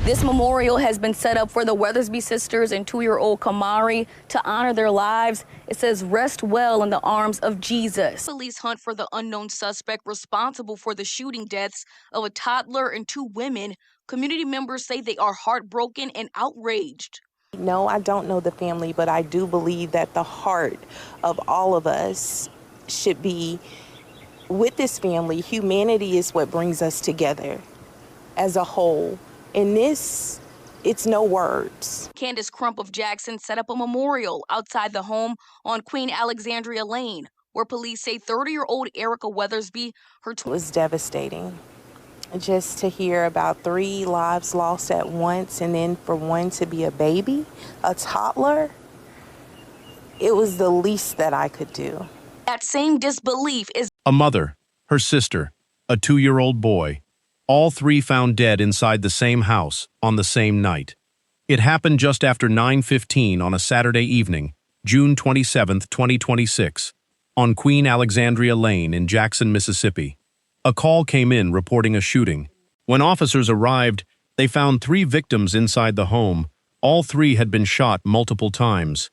This memorial has been set up for the Weathersby sisters and 2-year-old Camari to honor their lives. It says, "Rest well in the arms of Jesus." Police hunt for the unknown suspect responsible for the shooting deaths of a toddler and 2 women. Community members say they are heartbroken and outraged. No, I don't know the family, but I do believe that the heart of all of us should be with this family. Humanity is what brings us together as a whole. In this, it's no words. Candace Crump of Jackson set up a memorial outside the home on Queen Alexandria Lane, where police say 30-year-old Erica Weathersby, It was devastating just to hear about 3 lives lost at once, and then for one to be a baby, a toddler. It was the least that I could do. That same disbelief is a mother, her sister, a 2-year-old boy. All 3 found dead inside the same house on the same night. It happened just after 9:15 on a Saturday evening, June 27, 2026, on Queen Alexandria Lane in Jackson, Mississippi. A call came in reporting a shooting. When officers arrived, they found 3 victims inside the home. All 3 had been shot multiple times.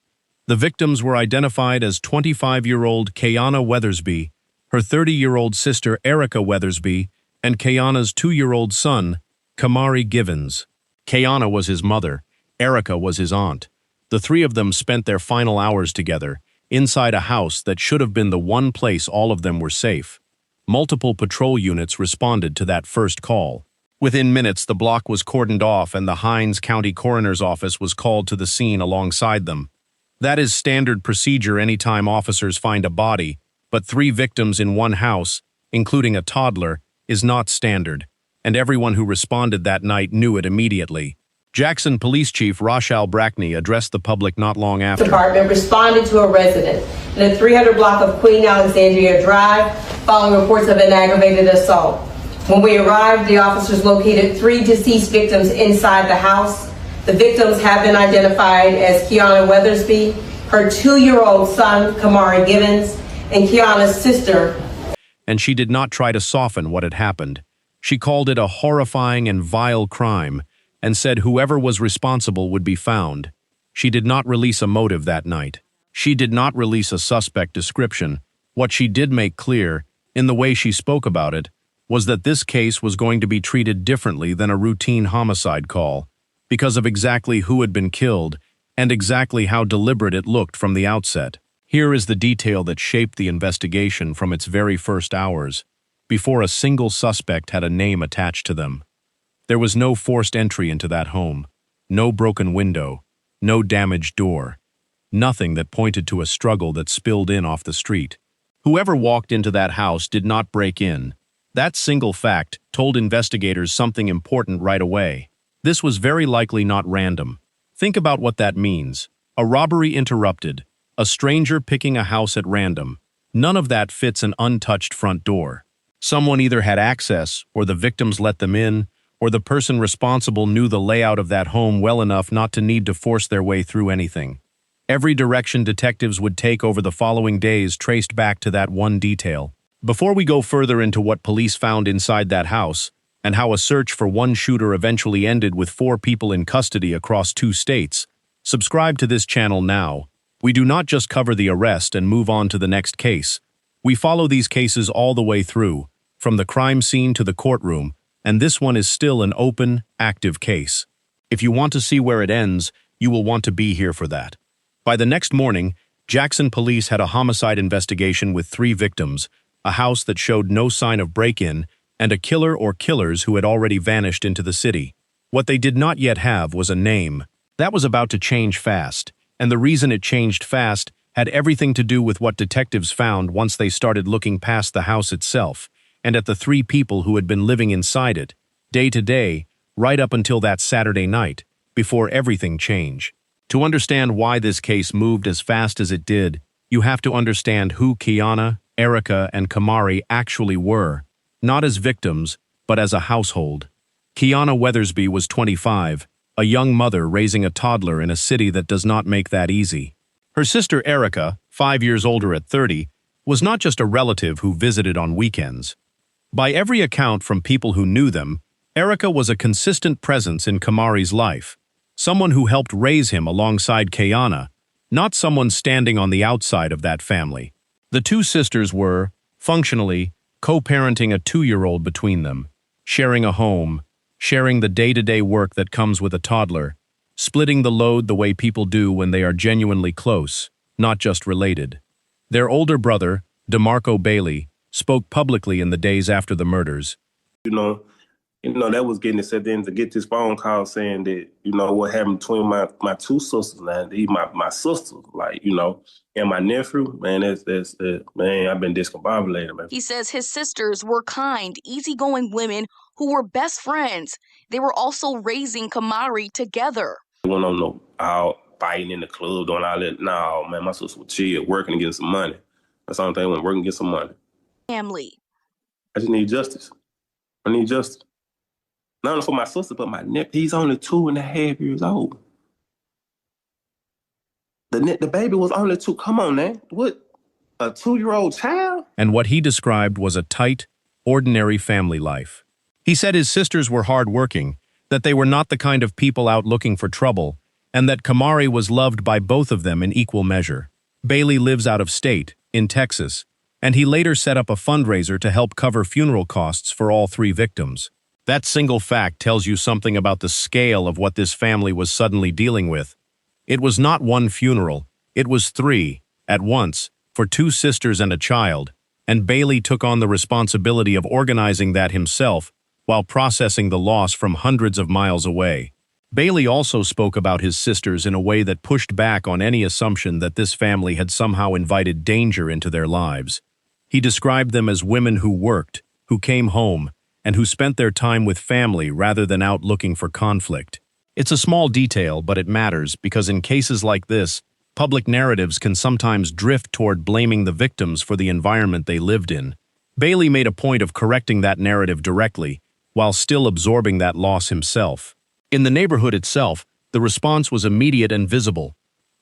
The victims were identified as 25-year-old Keyana Weathersby, her 30-year-old sister Erica Weathersby, and Keyana's 2-year-old son, Camari Givens. Keyana was his mother, Erica was his aunt. The 3 of them spent their final hours together, inside a house that should have been the one place all of them were safe. Multiple patrol units responded to that first call. Within minutes, the block was cordoned off and the Hinds County Coroner's Office was called to the scene alongside them. That is standard procedure anytime officers find a body, but 3 victims in one house, including a toddler, is not standard, and everyone who responded that night knew it immediately. Jackson Police Chief Rochelle Brackney addressed the public not long after. The department responded to a resident in the 300 block of Queen Alexandria Drive following reports of an aggravated assault. When we arrived, the officers located 3 deceased victims inside the house. The victims have been identified as Keyana Weathersby, her 2-year-old son, Camari Givens, and Keyana's sister. And she did not try to soften what had happened. She called it a horrifying and vile crime and said whoever was responsible would be found. She did not release a motive that night. She did not release a suspect description. What she did make clear, in the way she spoke about it, was that this case was going to be treated differently than a routine homicide call, because of exactly who had been killed and exactly how deliberate it looked from the outset. Here is the detail that shaped the investigation from its very first hours, before a single suspect had a name attached to them. There was no forced entry into that home, no broken window, no damaged door, nothing that pointed to a struggle that spilled in off the street. Whoever walked into that house did not break in. That single fact told investigators something important right away. This was very likely not random. Think about what that means. A robbery interrupted. A stranger picking a house at random. None of that fits an untouched front door. Someone either had access, or the victims let them in, or the person responsible knew the layout of that home well enough not to need to force their way through anything. Every direction detectives would take over the following days traced back to that one detail. Before we go further into what police found inside that house, and how a search for one shooter eventually ended with 4 people in custody across 2 states, subscribe to this channel now. We do not just cover the arrest and move on to the next case. We follow these cases all the way through, from the crime scene to the courtroom, and this one is still an open, active case. If you want to see where it ends, you will want to be here for that. By the next morning, Jackson police had a homicide investigation with 3 victims, a house that showed no sign of break-in, and a killer or killers who had already vanished into the city. What they did not yet have was a name. That was about to change fast. And the reason it changed fast had everything to do with what detectives found once they started looking past the house itself and at the 3 people who had been living inside it, day to day, right up until that Saturday night, before everything changed. To understand why this case moved as fast as it did, you have to understand who Keyana, Erica, and Camari actually were, not as victims, but as a household. Keyana Weathersby was 25, a young mother raising a toddler in a city that does not make that easy. Her sister Erica, 5 years older at 30, was not just a relative who visited on weekends. By every account from people who knew them, Erica was a consistent presence in Camari's life, someone who helped raise him alongside Keyana, not someone standing on the outside of that family. The two sisters were, functionally, co-parenting a 2-year-old between them, sharing a home, sharing the day-to-day work that comes with a toddler, splitting the load the way people do when they are genuinely close, not just related. Their older brother, DeMarco Bailey, spoke publicly in the days after the murders. That was getting us at the end to get this phone call saying that, what happened between my two sisters now, my sister, and my nephew, man, man, I've been discombobulated, man. He says his sisters were kind, easygoing women who were best friends. They were also raising Camari together. We went on out fighting in the club, doing all that. No, man, my sister was chill, working and getting some money. That's the only thing, I went working and get some money. Family. I just need justice. I need justice. Not only for my sister, but my nephew. He's only 2.5 years old. The baby was only 2. Come on, man. What? A 2-year-old child? And what he described was a tight, ordinary family life. He said his sisters were hardworking, that they were not the kind of people out looking for trouble, and that Camari was loved by both of them in equal measure. Bailey lives out of state, in Texas, and he later set up a fundraiser to help cover funeral costs for all 3 victims. That single fact tells you something about the scale of what this family was suddenly dealing with. It was not 1 funeral, it was 3, at once, for 2 sisters and a child, and Bailey took on the responsibility of organizing that himself while processing the loss from hundreds of miles away. Bailey also spoke about his sisters in a way that pushed back on any assumption that this family had somehow invited danger into their lives. He described them as women who worked, who came home, and who spent their time with family rather than out looking for conflict. It's a small detail, but it matters because in cases like this, public narratives can sometimes drift toward blaming the victims for the environment they lived in. Bailey made a point of correcting that narrative directly, while still absorbing that loss himself. In the neighborhood itself, the response was immediate and visible.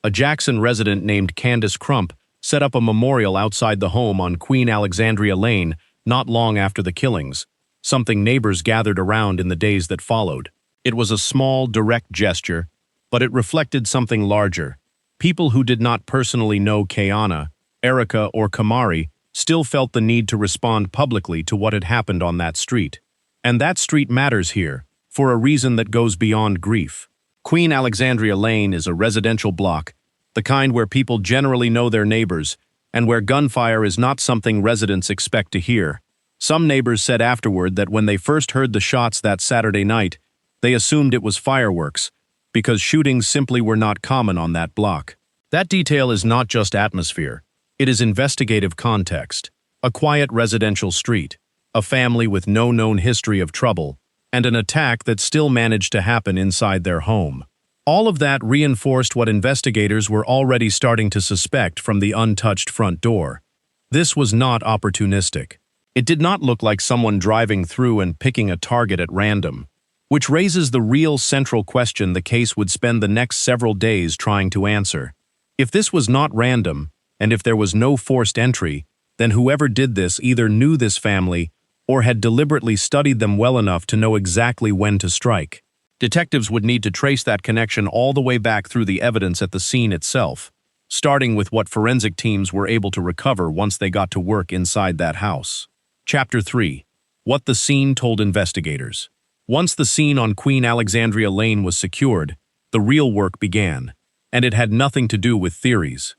A Jackson resident named Candace Crump set up a memorial outside the home on Queen Alexandria Lane not long after the killings, something neighbors gathered around in the days that followed. It was a small, direct gesture, but it reflected something larger. People who did not personally know Keyana, Erica, or Camari still felt the need to respond publicly to what had happened on that street. And that street matters here, for a reason that goes beyond grief. Queen Alexandria Lane is a residential block, the kind where people generally know their neighbors, and where gunfire is not something residents expect to hear. Some neighbors said afterward that when they first heard the shots that Saturday night, they assumed it was fireworks, because shootings simply were not common on that block. That detail is not just atmosphere, it is investigative context. A quiet residential street, a family with no known history of trouble, and an attack that still managed to happen inside their home. All of that reinforced what investigators were already starting to suspect from the untouched front door. This was not opportunistic. It did not look like someone driving through and picking a target at random, which raises the real central question the case would spend the next several days trying to answer. If this was not random, and if there was no forced entry, then whoever did this either knew this family or had deliberately studied them well enough to know exactly when to strike. Detectives would need to trace that connection all the way back through the evidence at the scene itself, starting with what forensic teams were able to recover once they got to work inside that house. Chapter 3. What the scene told investigators. Once the scene on Queen Alexandria Lane was secured, the real work began, and it had nothing to do with theories.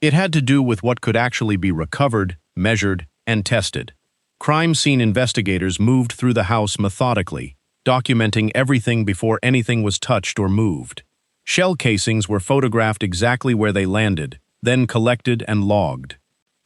It had to do with what could actually be recovered, measured, and tested. Crime scene investigators moved through the house methodically, documenting everything before anything was touched or moved. Shell casings were photographed exactly where they landed, then collected and logged.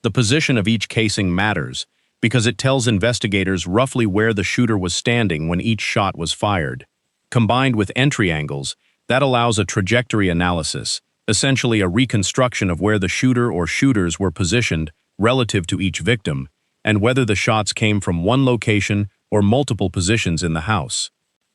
The position of each casing matters, because it tells investigators roughly where the shooter was standing when each shot was fired. Combined with entry angles, that allows a trajectory analysis, essentially a reconstruction of where the shooter or shooters were positioned relative to each victim, and whether the shots came from one location or multiple positions in the house.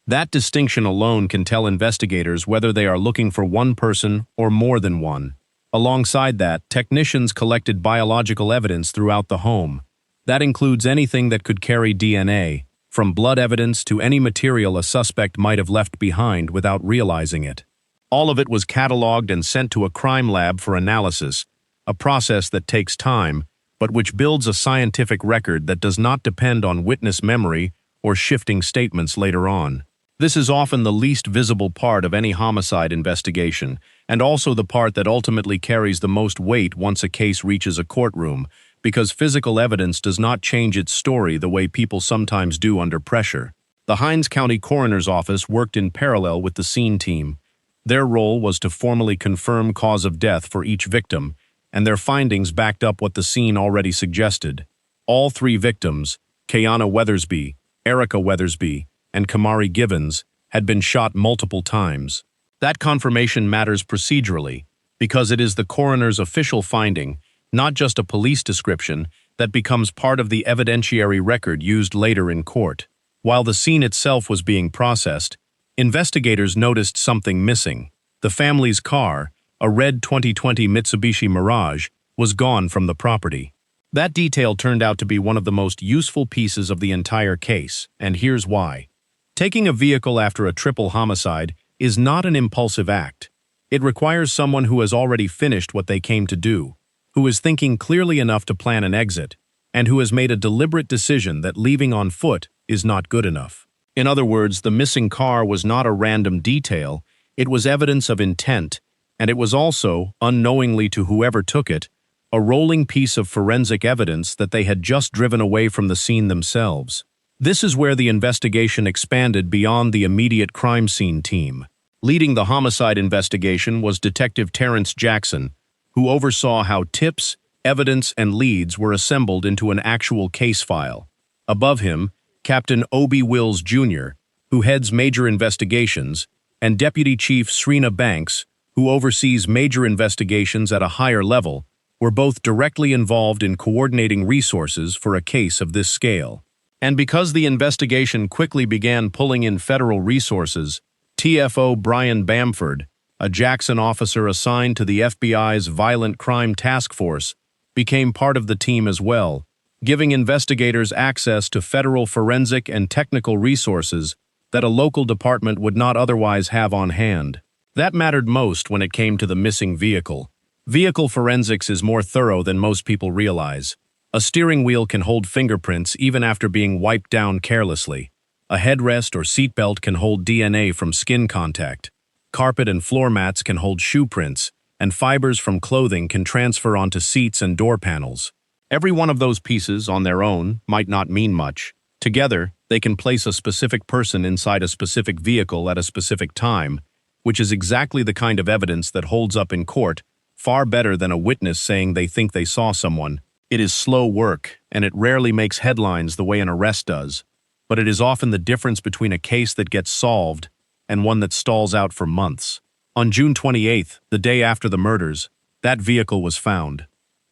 That distinction alone can tell investigators whether they are looking for one person or more than one. Alongside that, technicians collected biological evidence throughout the home. That includes anything that could carry DNA, from blood evidence to any material a suspect might have left behind without realizing it. All of it was cataloged and sent to a crime lab for analysis, a process that takes time, but which builds a scientific record that does not depend on witness memory or shifting statements later on. This is often the least visible part of any homicide investigation, and also the part that ultimately carries the most weight once a case reaches a courtroom, because physical evidence does not change its story the way people sometimes do under pressure. The Hinds County Coroner's Office worked in parallel with the scene team. Their role was to formally confirm cause of death for each victim, and their findings backed up what the scene already suggested. All three victims, Keyana Weathersby, Erica Weathersby, and Camari Givens, had been shot multiple times. That confirmation matters procedurally, because it is the coroner's official finding, not just a police description, that becomes part of the evidentiary record used later in court. While the scene itself was being processed, investigators noticed something missing. The family's car, a red 2020 Mitsubishi Mirage, was gone from the property. That detail turned out to be one of the most useful pieces of the entire case, and here's why. Taking a vehicle after a triple homicide is not an impulsive act. It requires someone who has already finished what they came to do, who is thinking clearly enough to plan an exit, and who has made a deliberate decision that leaving on foot is not good enough. In other words, the missing car was not a random detail, it was evidence of intent, and it was also, unknowingly to whoever took it, a rolling piece of forensic evidence that they had just driven away from the scene themselves. This is where the investigation expanded beyond the immediate crime scene team. Leading the homicide investigation was Detective Terrence Jackson, who oversaw how tips, evidence, and leads were assembled into an actual case file. Above him, Captain Obie Wills Jr., who heads major investigations, and Deputy Chief Srina Banks, who oversees major investigations at a higher level, were both directly involved in coordinating resources for a case of this scale. And because the investigation quickly began pulling in federal resources, TFO Brian Bamford, a Jackson officer assigned to the FBI's Violent Crime Task Force, became part of the team as well, giving investigators access to federal forensic and technical resources that a local department would not otherwise have on hand. That mattered most when it came to the missing vehicle. Vehicle forensics is more thorough than most people realize. A steering wheel can hold fingerprints even after being wiped down carelessly. A headrest or seatbelt can hold DNA from skin contact. Carpet and floor mats can hold shoe prints, and fibers from clothing can transfer onto seats and door panels. Every one of those pieces, on their own, might not mean much. Together, they can place a specific person inside a specific vehicle at a specific time, which is exactly the kind of evidence that holds up in court, far better than a witness saying they think they saw someone. It is slow work, and it rarely makes headlines the way an arrest does, but it is often the difference between a case that gets solved and one that stalls out for months. On June 28th, the day after the murders, that vehicle was found.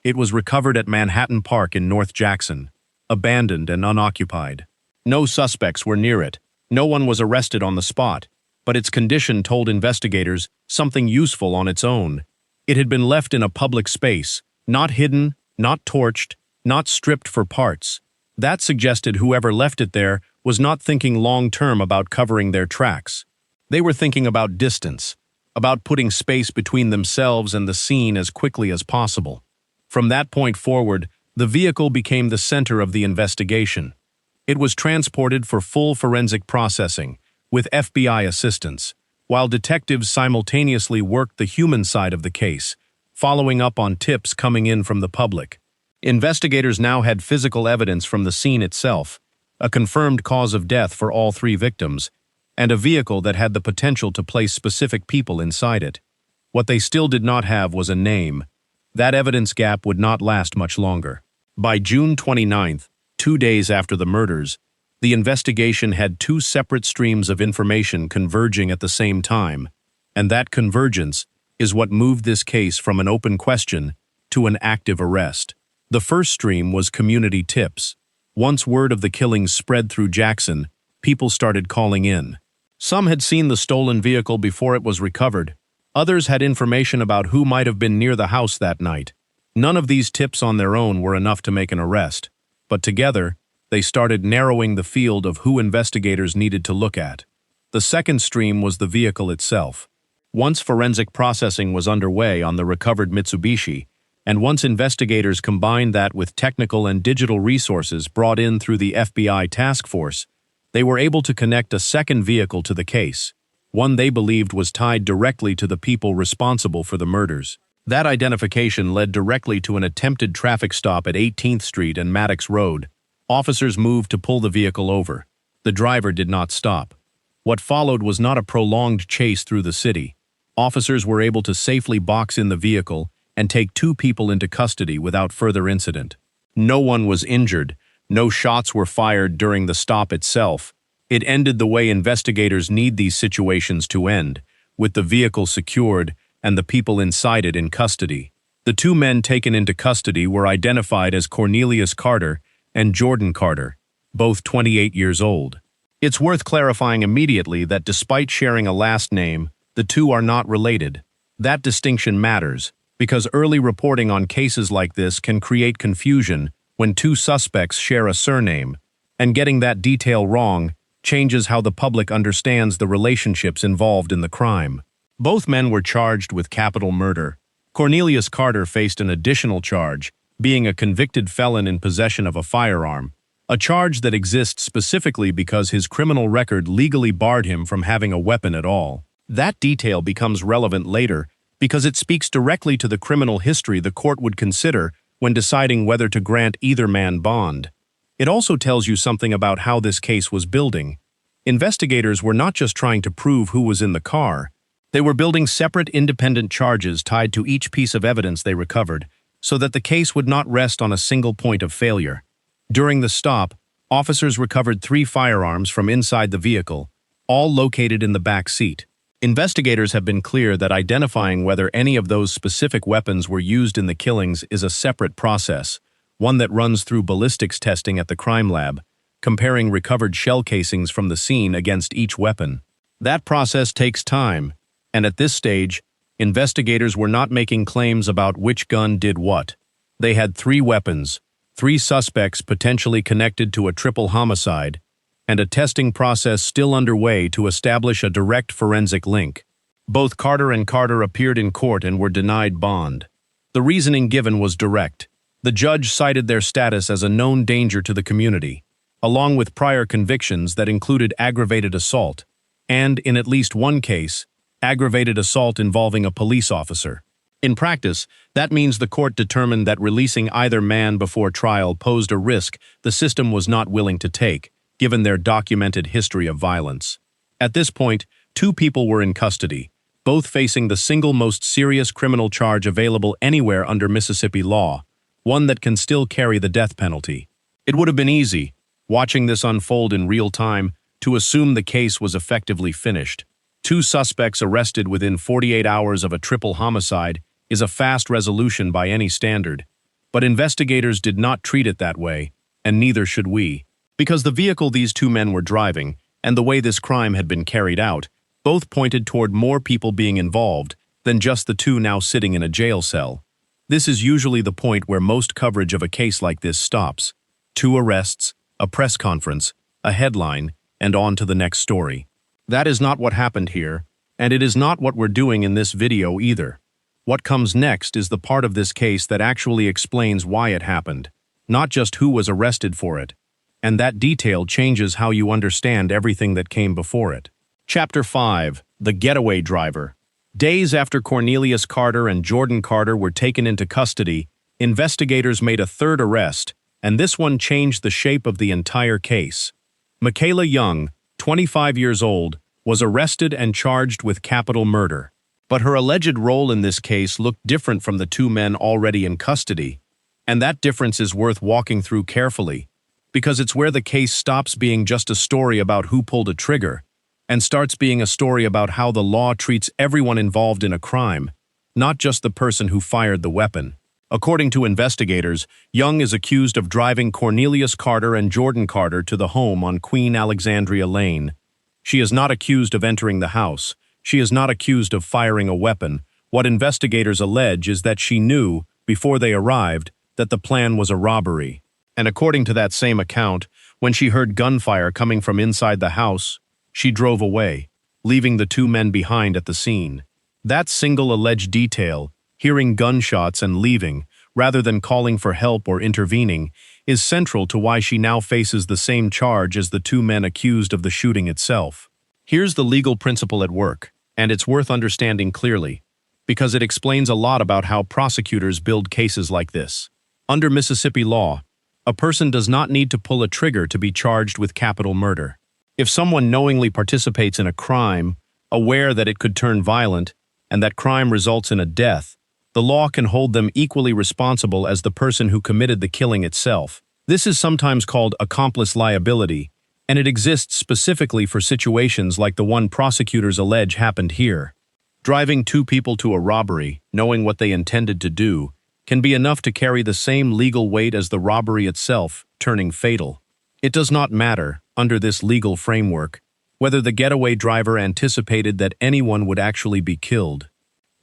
It was recovered at Manhattan Park in North Jackson, abandoned and unoccupied. No suspects were near it. No one was arrested on the spot, but its condition told investigators something useful on its own. It had been left in a public space, not hidden, not torched, not stripped for parts. That suggested whoever left it there was not thinking long-term about covering their tracks. They were thinking about distance, about putting space between themselves and the scene as quickly as possible. From that point forward, the vehicle became the center of the investigation. It was transported for full forensic processing, with FBI assistance, while detectives simultaneously worked the human side of the case, following up on tips coming in from the public. Investigators now had physical evidence from the scene itself, a confirmed cause of death for all three victims, and a vehicle that had the potential to place specific people inside it. What they still did not have was a name. That evidence gap would not last much longer. By June 29th, 2 days after the murders, the investigation had two separate streams of information converging at the same time, and that convergence is what moved this case from an open question to an active arrest. The first stream was community tips. Once word of the killings spread through Jackson, people started calling in. Some had seen the stolen vehicle before it was recovered. Others had information about who might have been near the house that night. None of these tips on their own were enough to make an arrest, but together, They started narrowing the field of who investigators needed to look at. The second stream was the vehicle itself. Once forensic processing was underway on the recovered Mitsubishi, and once investigators combined that with technical and digital resources brought in through the FBI task force, they were able to connect a second vehicle to the case, one they believed was tied directly to the people responsible for the murders. That identification led directly to an attempted traffic stop at 18th Street and Maddox Road. Officers moved to pull the vehicle over. The driver did not stop. What followed was not a prolonged chase through the city. Officers were able to safely box in the vehicle and take 2 people into custody without further incident. No one was injured. No shots were fired during the stop itself. It ended the way investigators need these situations to end, with the vehicle secured and the people inside it in custody. The 2 men taken into custody were identified as Cornelius Carter and Jordan Carter, both 28 years old. It's worth clarifying immediately that despite sharing a last name, the 2 are not related. That distinction matters, because early reporting on cases like this can create confusion when 2 suspects share a surname, and getting that detail wrong changes how the public understands the relationships involved in the crime. Both men were charged with capital murder. Cornelius Carter faced an additional charge, being a convicted felon in possession of a firearm, a charge that exists specifically because his criminal record legally barred him from having a weapon at all. That detail becomes relevant later because it speaks directly to the criminal history the court would consider when deciding whether to grant either man bond. It also tells you something about how this case was building. Investigators were not just trying to prove who was in the car. They were building separate independent charges tied to each piece of evidence they recovered, so that the case would not rest on a single point of failure. During the stop, officers recovered 3 firearms from inside the vehicle, all located in the back seat. Investigators have been clear that identifying whether any of those specific weapons were used in the killings is a separate process, one that runs through ballistics testing at the crime lab, comparing recovered shell casings from the scene against each weapon. That process takes time, and at this stage, investigators were not making claims about which gun did what. They had 3 weapons, 3 suspects potentially connected to a triple homicide, and a testing process still underway to establish a direct forensic link. Both Carter and Carter appeared in court and were denied bond. The reasoning given was direct. The judge cited their status as a known danger to the community, along with prior convictions that included aggravated assault, and, in at least one case, aggravated assault involving a police officer. In practice, that means the court determined that releasing either man before trial posed a risk the system was not willing to take, given their documented history of violence. At this point, 2 people were in custody, both facing the single most serious criminal charge available anywhere under Mississippi law, one that can still carry the death penalty. It would have been easy, watching this unfold in real time, to assume the case was effectively finished. 2 suspects arrested within 48 hours of a triple homicide is a fast resolution by any standard, but investigators did not treat it that way, and neither should we. Because the vehicle these 2 men were driving, and the way this crime had been carried out, both pointed toward more people being involved than just the 2 now sitting in a jail cell. This is usually the point where most coverage of a case like this stops. 2 arrests, a press conference, a headline, and on to the next story. That is not what happened here, and it is not what we're doing in this video either. What comes next is the part of this case that actually explains why it happened, not just who was arrested for it. And that detail changes how you understand everything that came before it. Chapter 5. The Getaway Driver. Days after Cornelius Carter and Jordan Carter were taken into custody, investigators made a 3rd arrest, and this one changed the shape of the entire case. Michaela Young, 25 years old, was arrested and charged with capital murder. But her alleged role in this case looked different from the 2 men already in custody, and that difference is worth walking through carefully, because it's where the case stops being just a story about who pulled a trigger and starts being a story about how the law treats everyone involved in a crime, not just the person who fired the weapon. According to investigators, Young is accused of driving Cornelius Carter and Jordan Carter to the home on Queen Alexandria Lane. She is not accused of entering the house. She is not accused of firing a weapon. What investigators allege is that she knew, before they arrived, that the plan was a robbery. And according to that same account, When she heard gunfire coming from inside the house, she drove away, leaving the two men behind at the scene. That single alleged detail, hearing gunshots and leaving, rather than calling for help or intervening, is central to why she now faces the same charge as the two men accused of the shooting itself. Here's the legal principle at work, and it's worth understanding clearly, because it explains a lot about how prosecutors build cases like this. Under Mississippi law, a person does not need to pull a trigger to be charged with capital murder. If someone knowingly participates in a crime, aware that it could turn violent, and that crime results in a death, the law can hold them equally responsible as the person who committed the killing itself. This is sometimes called accomplice liability, and it exists specifically for situations like the one prosecutors allege happened here. Driving two people to a robbery, knowing what they intended to do, can be enough to carry the same legal weight as the robbery itself, turning fatal. It does not matter, under this legal framework, whether the getaway driver anticipated that anyone would actually be killed.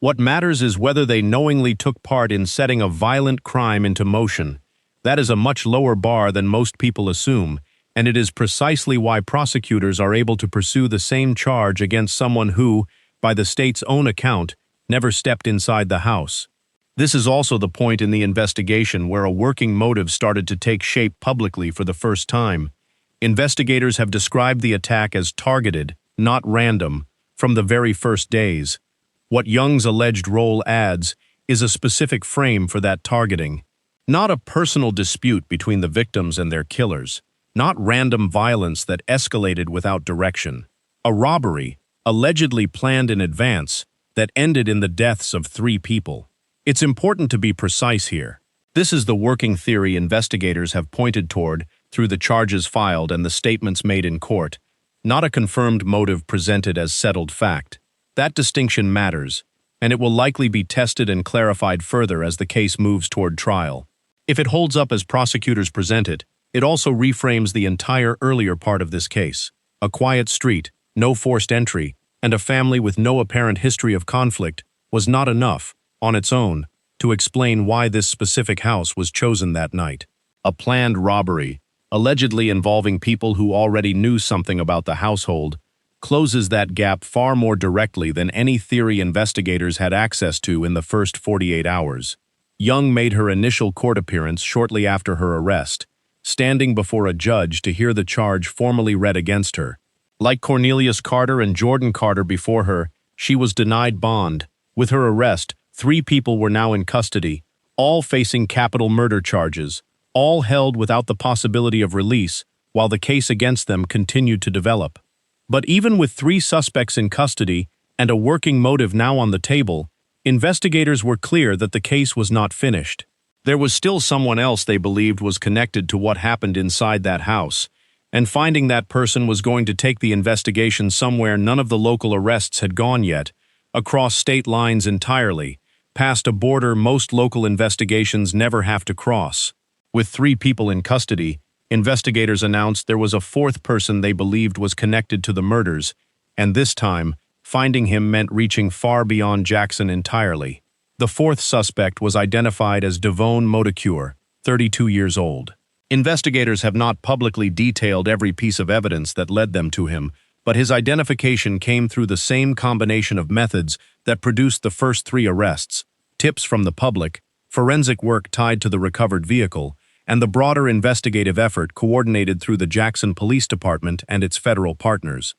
What matters is whether they knowingly took part in setting a violent crime into motion. That is a much lower bar than most people assume, and it is precisely why prosecutors are able to pursue the same charge against someone who, by the state's own account, never stepped inside the house. This is also the point in the investigation where a working motive started to take shape publicly for the first time. Investigators have described the attack as targeted, not random, from the very first days. What Young's alleged role adds is a specific frame for that targeting. Not a personal dispute between the victims and their killers, not random violence that escalated without direction. A robbery, allegedly planned in advance, that ended in the deaths of 3 people. It's important to be precise here. This is the working theory investigators have pointed toward through the charges filed and the statements made in court, not a confirmed motive presented as settled fact. That distinction matters, and it will likely be tested and clarified further as the case moves toward trial. If it holds up as prosecutors present it, it also reframes the entire earlier part of this case. A quiet street, no forced entry, and a family with no apparent history of conflict was not enough, on its own, to explain why this specific house was chosen that night. A planned robbery, allegedly involving people who already knew something about the household, closes that gap far more directly than any theory investigators had access to in the first 48 hours. Young made her initial court appearance shortly after her arrest, standing before a judge to hear the charge formally read against her. Like Cornelius Carter and Jordan Carter before her, she was denied bond. With her arrest, 3 people were now in custody, all facing capital murder charges, all held without the possibility of release, while the case against them continued to develop. But even with 3 suspects in custody and a working motive now on the table, investigators were clear that the case was not finished. There was still someone else they believed was connected to what happened inside that house, and finding that person was going to take the investigation somewhere none of the local arrests had gone yet, across state lines entirely, past a border most local investigations never have to cross. With 3 people in custody, investigators announced there was a 4th person they believed was connected to the murders, and this time, finding him meant reaching far beyond Jackson entirely. The 4th suspect was identified as Devone Modecure, 32 years old. Investigators have not publicly detailed every piece of evidence that led them to him, but his identification came through the same combination of methods that produced the first 3 arrests: tips from the public, forensic work tied to the recovered vehicle, and the broader investigative effort coordinated through the Jackson Police Department and its federal partners.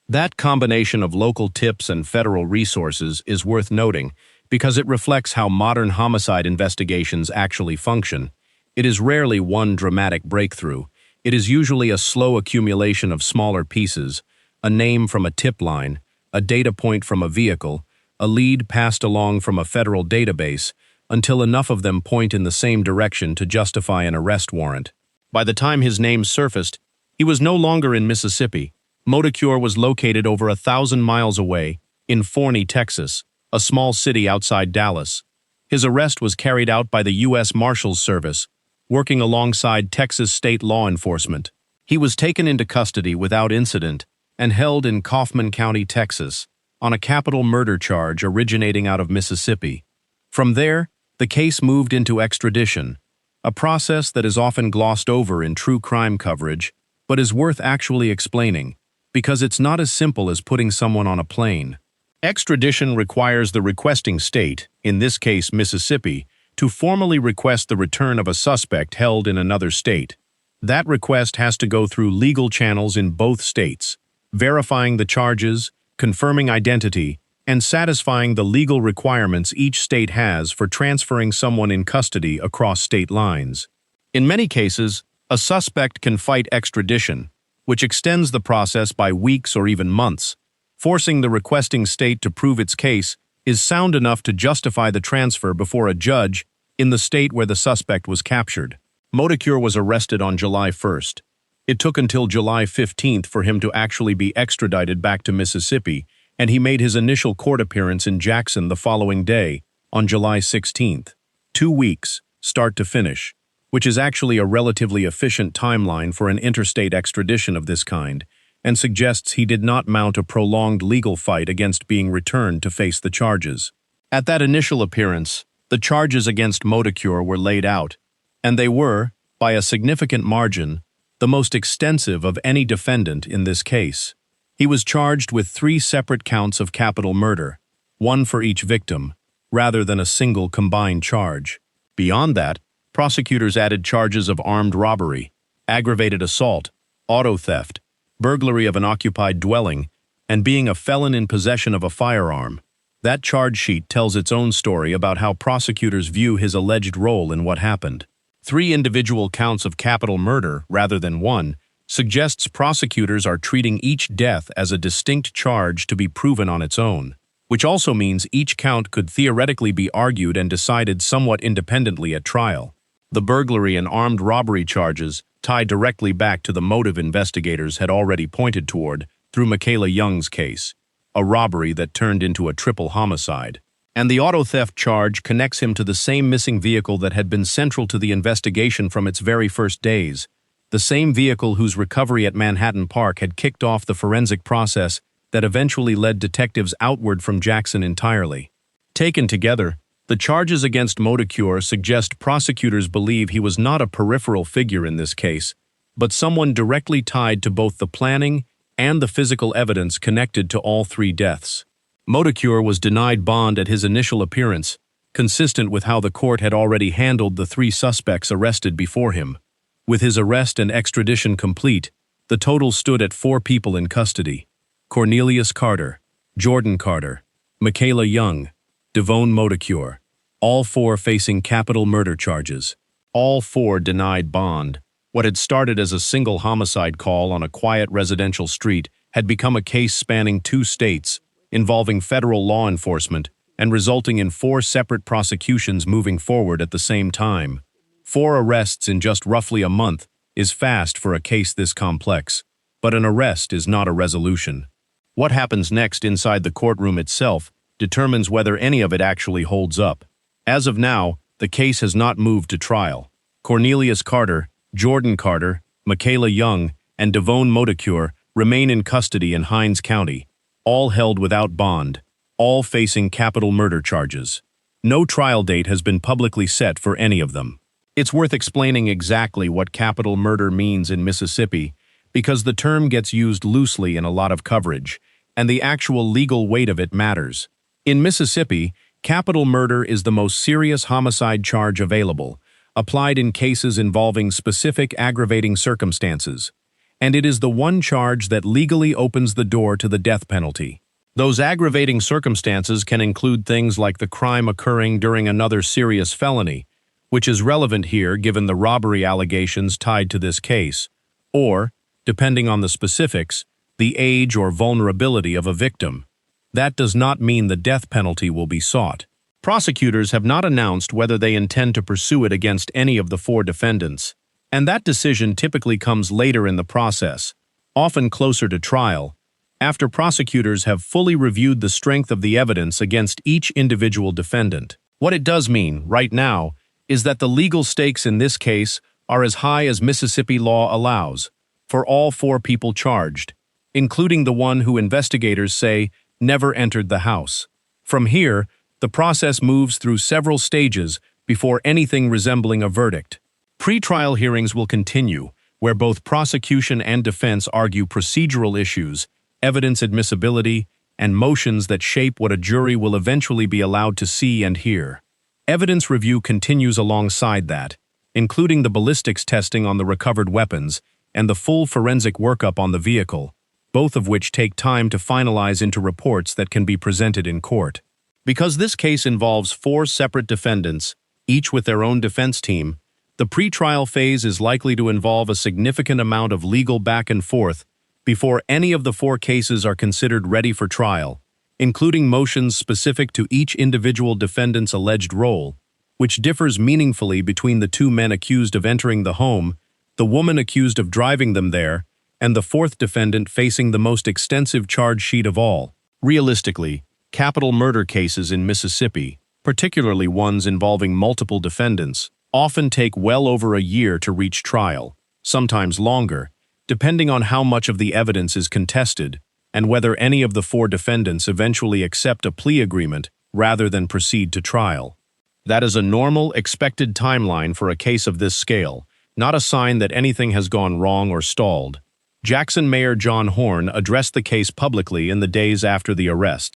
That combination of local tips and federal resources is worth noting because it reflects how modern homicide investigations actually function. It is rarely one dramatic breakthrough. It is usually a slow accumulation of smaller pieces, a name from a tip line, a data point from a vehicle, a lead passed along from a federal database, until enough of them point in the same direction to justify an arrest warrant. By the time his name surfaced, he was no longer in Mississippi. Modecure was located over 1,000 miles away, in Forney, Texas, a small city outside Dallas. His arrest was carried out by the U.S. Marshals Service, working alongside Texas state law enforcement. He was taken into custody without incident and held in Kaufman County, Texas, on a capital murder charge originating out of Mississippi. From there, the case moved into extradition, a process that is often glossed over in true crime coverage, but is worth actually explaining, because it's not as simple as putting someone on a plane. Extradition requires the requesting state, in this case Mississippi, to formally request the return of a suspect held in another state. That request has to go through legal channels in both states, verifying the charges, confirming identity, and satisfying the legal requirements each state has for transferring someone in custody across state lines. In many cases, a suspect can fight extradition, which extends the process by weeks or even months. Forcing the requesting state to prove its case is sound enough to justify the transfer before a judge in the state where the suspect was captured. Moticure was arrested on July 1st. It took until July 15th for him to actually be extradited back to Mississippi, and he made his initial court appearance in Jackson the following day, on July 16th. 2 weeks, start to finish, which is actually a relatively efficient timeline for an interstate extradition of this kind, and suggests he did not mount a prolonged legal fight against being returned to face the charges. At that initial appearance, the charges against Moticure were laid out, and they were, by a significant margin, the most extensive of any defendant in this case. He was charged with 3 separate counts of capital murder, one for each victim, rather than a single combined charge. Beyond that, prosecutors added charges of armed robbery, aggravated assault, auto theft, burglary of an occupied dwelling, and being a felon in possession of a firearm. That charge sheet tells its own story about how prosecutors view his alleged role in what happened. 3 individual counts of capital murder, rather than one, suggests prosecutors are treating each death as a distinct charge to be proven on its own, which also means each count could theoretically be argued and decided somewhat independently at trial. The burglary and armed robbery charges tie directly back to the motive investigators had already pointed toward through Michaela Young's case, a robbery that turned into a triple homicide. And the auto theft charge connects him to the same missing vehicle that had been central to the investigation from its very first days, the same vehicle whose recovery at Manhattan Park had kicked off the forensic process that eventually led detectives outward from Jackson entirely. Taken together, the charges against Moticure suggest prosecutors believe he was not a peripheral figure in this case, but someone directly tied to both the planning and the physical evidence connected to all 3 deaths. Moticure was denied bond at his initial appearance, consistent with how the court had already handled the 3 suspects arrested before him. With his arrest and extradition complete, the total stood at 4 people in custody: Cornelius Carter, Jordan Carter, Michaela Young, Devone Moticure, all 4 facing capital murder charges. All 4 denied bond. What had started as a single homicide call on a quiet residential street had become a case spanning 2 states, involving federal law enforcement and resulting in 4 separate prosecutions moving forward at the same time. 4 arrests in just roughly a month is fast for a case this complex, but an arrest is not a resolution. What happens next inside the courtroom itself determines whether any of it actually holds up. As of now, the case has not moved to trial. Cornelius Carter, Jordan Carter, Michaela Young, and Devone Moticure remain in custody in Hinds County, all held without bond, all facing capital murder charges. No trial date has been publicly set for any of them. It's worth explaining exactly what capital murder means in Mississippi, because the term gets used loosely in a lot of coverage, and the actual legal weight of it matters. In Mississippi, capital murder is the most serious homicide charge available, applied in cases involving specific aggravating circumstances, and it is the one charge that legally opens the door to the death penalty. Those aggravating circumstances can include things like the crime occurring during another serious felony, which is relevant here given the robbery allegations tied to this case, or, depending on the specifics, the age or vulnerability of a victim. That does not mean the death penalty will be sought. Prosecutors have not announced whether they intend to pursue it against any of the 4 defendants, and that decision typically comes later in the process, often closer to trial, after prosecutors have fully reviewed the strength of the evidence against each individual defendant. What it does mean, right now, is that the legal stakes in this case are as high as Mississippi law allows, for all 4 people charged, including the one who investigators say never entered the house. From here, the process moves through several stages before anything resembling a verdict. Pre-trial hearings will continue, where both prosecution and defense argue procedural issues, evidence admissibility, and motions that shape what a jury will eventually be allowed to see and hear. Evidence review continues alongside that, including the ballistics testing on the recovered weapons and the full forensic workup on the vehicle, both of which take time to finalize into reports that can be presented in court. Because this case involves 4 separate defendants, each with their own defense team, the pretrial phase is likely to involve a significant amount of legal back and forth before any of the 4 cases are considered ready for trial, including motions specific to each individual defendant's alleged role, which differs meaningfully between the 2 men accused of entering the home, the woman accused of driving them there, and the 4th defendant facing the most extensive charge sheet of all. Realistically, capital murder cases in Mississippi, particularly ones involving multiple defendants, often take well over a year to reach trial, sometimes longer, depending on how much of the evidence is contested and whether any of the 4 defendants eventually accept a plea agreement rather than proceed to trial. That is a normal, expected timeline for a case of this scale, not a sign that anything has gone wrong or stalled. Jackson Mayor John Horn addressed the case publicly in the days after the arrest.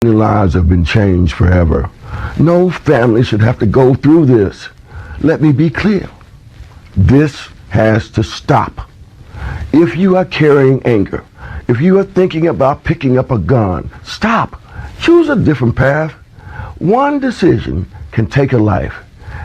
Lives have been changed forever. No family should have to go through this. Let me be clear. This has to stop. If you are carrying anger, if you are thinking about picking up a gun, stop. Choose a different path. One decision can take a life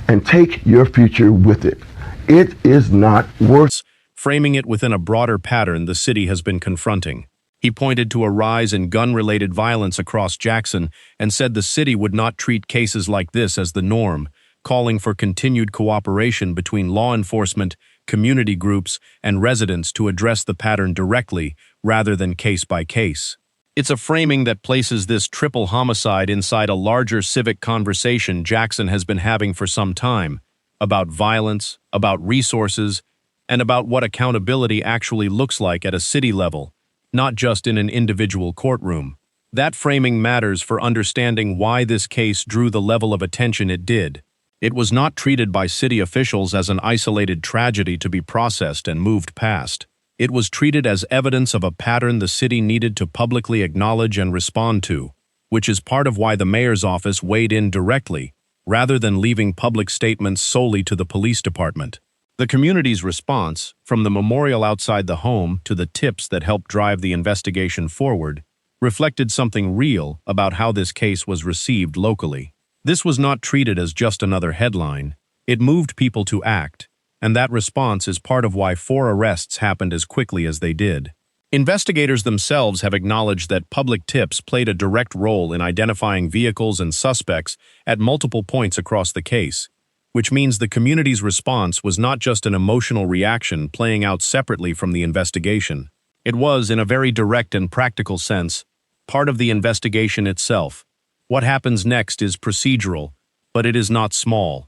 and take your future with it. It is not worth. Framing it within a broader pattern the city has been confronting. He pointed to a rise in gun-related violence across Jackson and said the city would not treat cases like this as the norm, calling for continued cooperation between law enforcement, community groups, and residents to address the pattern directly rather than case by case. It's a framing that places this triple homicide inside a larger civic conversation Jackson has been having for some time, about violence, about resources, and about what accountability actually looks like at a city level, not just in an individual courtroom. That framing matters for understanding why this case drew the level of attention it did. It was not treated by city officials as an isolated tragedy to be processed and moved past. It was treated as evidence of a pattern the city needed to publicly acknowledge and respond to, which is part of why the mayor's office weighed in directly, rather than leaving public statements solely to the police department. The community's response, from the memorial outside the home to the tips that helped drive the investigation forward, reflected something real about how this case was received locally. This was not treated as just another headline. It moved people to act, and that response is part of why 4 arrests happened as quickly as they did. Investigators themselves have acknowledged that public tips played a direct role in identifying vehicles and suspects at multiple points across the case, which means the community's response was not just an emotional reaction playing out separately from the investigation. It was, in a very direct and practical sense, part of the investigation itself. What happens next is procedural, but it is not small.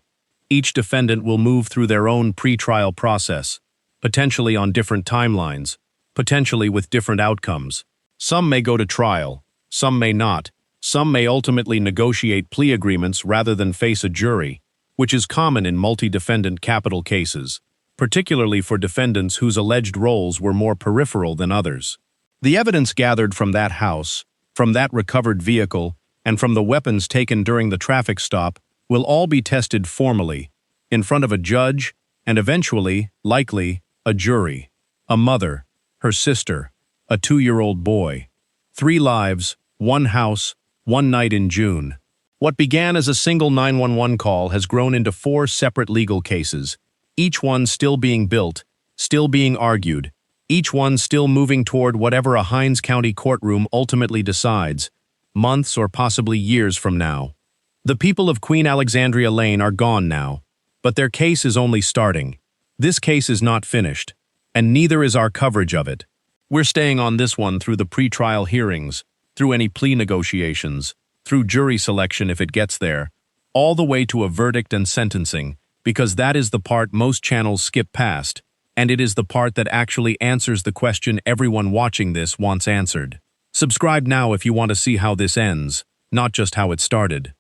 Each defendant will move through their own pretrial process, potentially on different timelines, potentially with different outcomes. Some may go to trial, some may not. Some may ultimately negotiate plea agreements rather than face a jury, which is common in multi-defendant capital cases, particularly for defendants whose alleged roles were more peripheral than others. The evidence gathered from that house, from that recovered vehicle, and from the weapons taken during the traffic stop will all be tested formally, in front of a judge, and eventually, likely, a jury. A mother, her sister, a 2-year-old boy. 3 lives, 1 house, 1 night in June. What began as a single 911 call has grown into 4 separate legal cases, each one still being built, still being argued, each one still moving toward whatever a Hinds County courtroom ultimately decides, months or possibly years from now. The people of Queen Alexandria Lane are gone now, but their case is only starting. This case is not finished, and neither is our coverage of it. We're staying on this one through the pretrial hearings, through any plea negotiations, through jury selection if it gets there, all the way to a verdict and sentencing, because that is the part most channels skip past, and it is the part that actually answers the question everyone watching this wants answered. Subscribe now if you want to see how this ends, not just how it started.